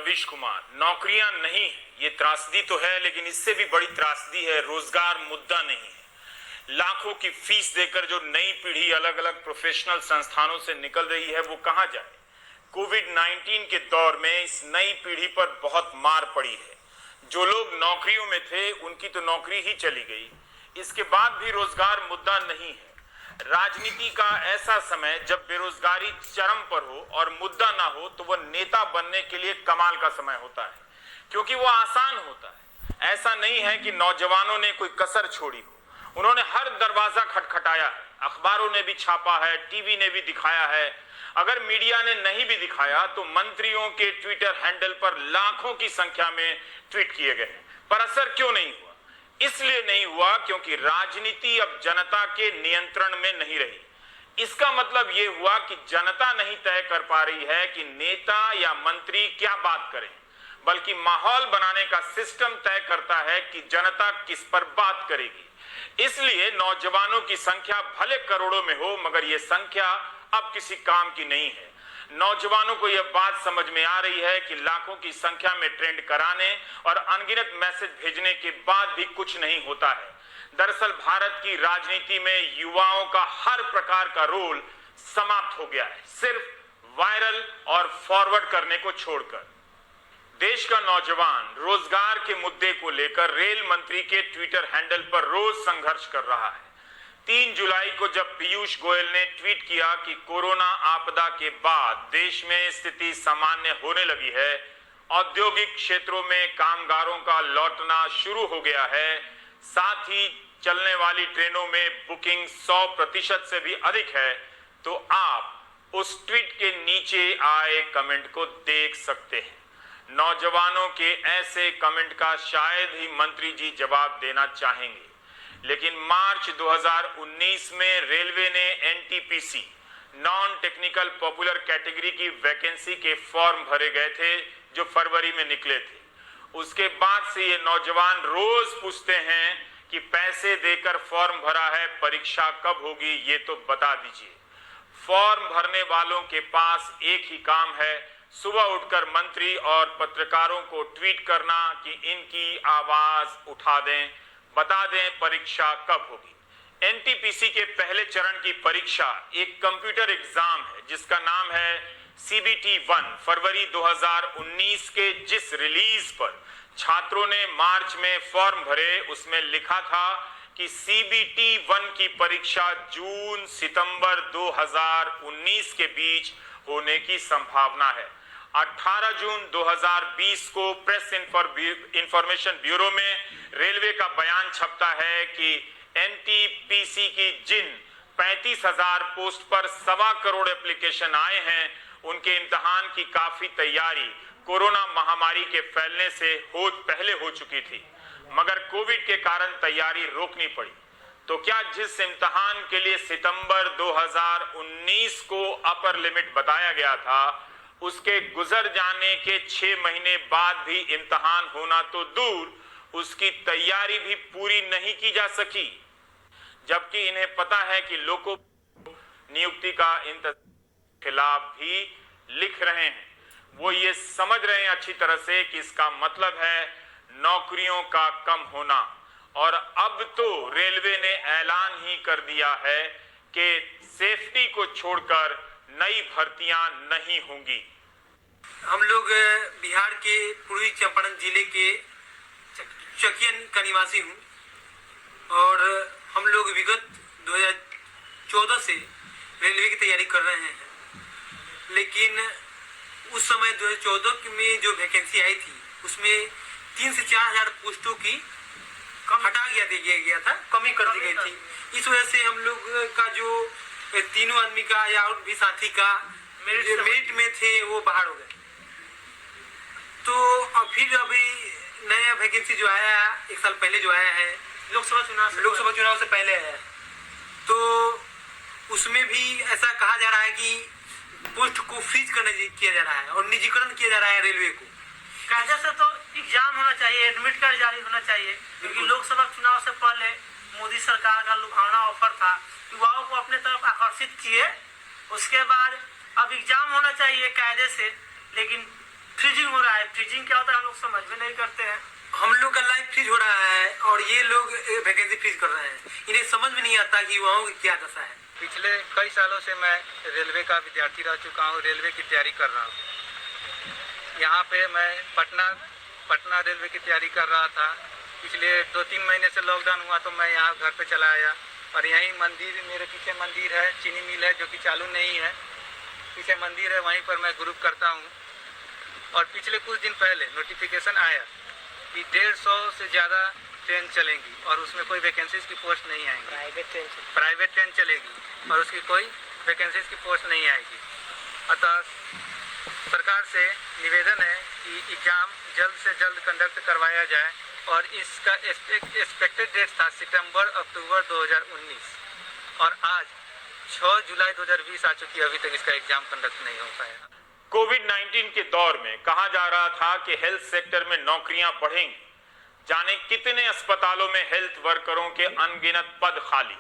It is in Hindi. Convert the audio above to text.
रवीश कुमार, नौकरियां नहीं ये त्रासदी तो है, लेकिन इससे भी बड़ी त्रासदी है रोजगार मुद्दा नहीं है। लाखों की फीस देकर जो नई पीढ़ी अलग अलग प्रोफेशनल संस्थानों से निकल रही है वो कहां जाए। कोविड-19 के दौर में इस नई पीढ़ी पर बहुत मार पड़ी है। जो लोग नौकरियों में थे उनकी तो नौकरी ही चली गई। इसके बाद भी रोजगार मुद्दा नहीं है। राजनीति का ऐसा समय जब बेरोजगारी चरम पर हो और मुद्दा ना हो तो वह नेता बनने के लिए कमाल का समय होता है, क्योंकि वह आसान होता है। ऐसा नहीं है कि नौजवानों ने कोई कसर छोड़ी हो, उन्होंने हर दरवाजा खटखटाया है, अखबारों ने भी छापा है, टीवी ने भी दिखाया है। अगर मीडिया ने नहीं भी दिखाया तो मंत्रियों के ट्विटर हैंडल पर लाखों की संख्या में ट्वीट किए गए, पर असर क्यों नहीं हुआ? इसलिए नहीं हुआ क्योंकि राजनीति अब जनता के नियंत्रण में नहीं रही। इसका मतलब यह हुआ कि जनता नहीं तय कर पा रही है कि नेता या मंत्री क्या बात करें, बल्कि माहौल बनाने का सिस्टम तय करता है कि जनता किस पर बात करेगी। इसलिए नौजवानों की संख्या भले करोड़ों में हो, मगर यह संख्या अब किसी काम की नहीं है। नौजवानों को यह बात समझ में आ रही है कि लाखों की संख्या में ट्रेंड कराने और अनगिनत मैसेज भेजने के बाद भी कुछ नहीं होता है। दरअसल भारत की राजनीति में युवाओं का हर प्रकार का रोल समाप्त हो गया है, सिर्फ वायरल और फॉरवर्ड करने को छोड़कर। देश का नौजवान रोजगार के मुद्दे को लेकर रेल मंत्री के ट्विटर हैंडल पर रोज संघर्ष कर रहा है। 3 जुलाई को जब पीयूष गोयल ने ट्वीट किया कि कोरोना आपदा के बाद देश में स्थिति सामान्य होने लगी है, औद्योगिक क्षेत्रों में कामगारों का लौटना शुरू हो गया है, साथ ही चलने वाली ट्रेनों में बुकिंग 100% से भी अधिक है, तो आप उस ट्वीट के नीचे आए कमेंट को देख सकते हैं। नौजवानों के ऐसे कमेंट का शायद ही मंत्री जी जवाब देना चाहेंगे, लेकिन मार्च 2019 में रेलवे ने NTPC non technical popular category की वैकेंसी के फॉर्म भरे गए थे जो फरवरी में निकले थे। उसके बाद से ये नौजवान रोज पूछते हैं कि पैसे देकर फॉर्म भरा है, परीक्षा कब होगी ये तो बता दीजिए। फॉर्म भरने वालों के पास एक ही काम है, सुबह उठकर मंत्री और पत्रकारों को ट्वीट करना कि इनकी आवाज उठा दें, बता दें परीक्षा कब होगी। एनटीपीसी के पहले चरण की परीक्षा एक कंप्यूटर एग्जाम है जिसका नाम है सीबीटी 1। फरवरी 2019 के जिस रिलीज पर छात्रों ने मार्च में फॉर्म भरे उसमें लिखा था कि सीबीटी 1 की परीक्षा जून सितंबर 2019 के बीच होने की संभावना है। 18 जून 2020 को प्रेस इंफॉर्मेशन ब्यूरो में रेलवे का बयान छपता है कि एनटीपीसी की जिन 35,000 पोस्ट पर 1.25 करोड़ एप्लीकेशन आए हैं, उनके इम्तिहान की काफी तैयारी कोरोना महामारी के फैलने से पहले हो चुकी थी, मगर कोविड के कारण तैयारी रोकनी पड़ी। तो क्या जिस इम्तिहान के लिए सितंबर 2019 को अपर लिमिट बताया गया था, उसके गुजर जाने के 6 महीने बाद भी इम्तिहान होना तो दूर, उसकी तैयारी भी पूरी नहीं की जा सकी, जबकि इन्हें पता है कि लोगों नियुक्ति का खिलाफ भी लिख रहे हैं। वो ये समझ रहे हैं अच्छी तरह से कि इसका मतलब है नौकरियों का कम होना। और अब तो रेलवे ने ऐलान ही कर दिया है कि सेफ्टी को छोड़कर नई भर्तियां नहीं होंगी। हम लोग बिहार के पूर्वी चंपारण जिले के चकियन का निवासी हूँ और हम लोग विगत 2014 से रेलवे की तैयारी कर रहे हैं, लेकिन उस समय 2014 में जो वैकेंसी आई थी उसमें 3 से 4 हजार पोस्टों की हटा दिया गया था, कमी कर दी गई थी। इस वजह से हम लोग का जो तीनों आदमी का या और भी साथी का मेरिट में थे वो बाहर हो गए। तो फिर अभी नया वैकेंसी जो आया है, 1 साल पहले जो आया है लोकसभा चुनाव से पहले है, तो उसमें भी ऐसा कहा जा रहा है कि पोस्ट को फ्रीज किया जा रहा है और निजीकरण किया जा रहा है रेलवे को। कायदे से तो एग्जाम होना चाहिए, एडमिट कार्ड जारी होना चाहिए, क्योंकि लोकसभा चुनाव से पहले मोदी सरकार का लुभावना ऑफर था, युवाओं को अपने तरफ आकर्षित किए। उसके बाद अब एग्जाम होना चाहिए कायदे से, लेकिन फ्रीजिंग हो रहा है। फ्रीजिंग क्या होता है हम लोग समझ में नहीं करते हैं। हम लोग का लाइफ फ्रीज हो रहा है और ये लोग वैकेंसी फ्रीज कर रहे हैं। इन्हें समझ में नहीं आता कि युवाओं की क्या दशा है। पिछले कई सालों से मैं रेलवे का विद्यार्थी रह चुका हूँ, रेलवे की तैयारी कर रहा हूँ। यहाँ पे मैं पटना रेलवे की तैयारी कर रहा था। पिछले 2-3 महीने से लॉकडाउन हुआ तो मैं यहाँ घर पे चला आया और यहीं मंदिर, मेरे पीछे मंदिर है, चीनी मिल है जो कि चालू नहीं है, पीछे मंदिर है, वहीं पर मैं ग्रुप करता हूँ। और पिछले कुछ दिन पहले नोटिफिकेशन आया कि 150 से ज़्यादा ट्रेन चलेंगी और उसमें कोई वैकेंसीज की पोस्ट नहीं आएंगी। प्राइवेट ट्रेन चलेगी और उसकी कोई वैकेंसीज की पोस्ट नहीं आएगी। अतः सरकार से निवेदन है कि एग्ज़ाम जल्द से जल्द कंडक्ट करवाया जाए और इसका एक्सपेक्टेड डेट था सितंबर-अक्टूबर 2019 और आज 6 जुलाई 2020 आ चुकी है, अभी तक इसका एग्जाम कंडक्ट नहीं हो पाया। कोविड-19 के दौर में कहा जा रहा था कि हेल्थ सेक्टर में नौकरियां बढ़ेंगी। जाने कितने अस्पतालों में हेल्थ वर्करों के अनगिनत पद खाली।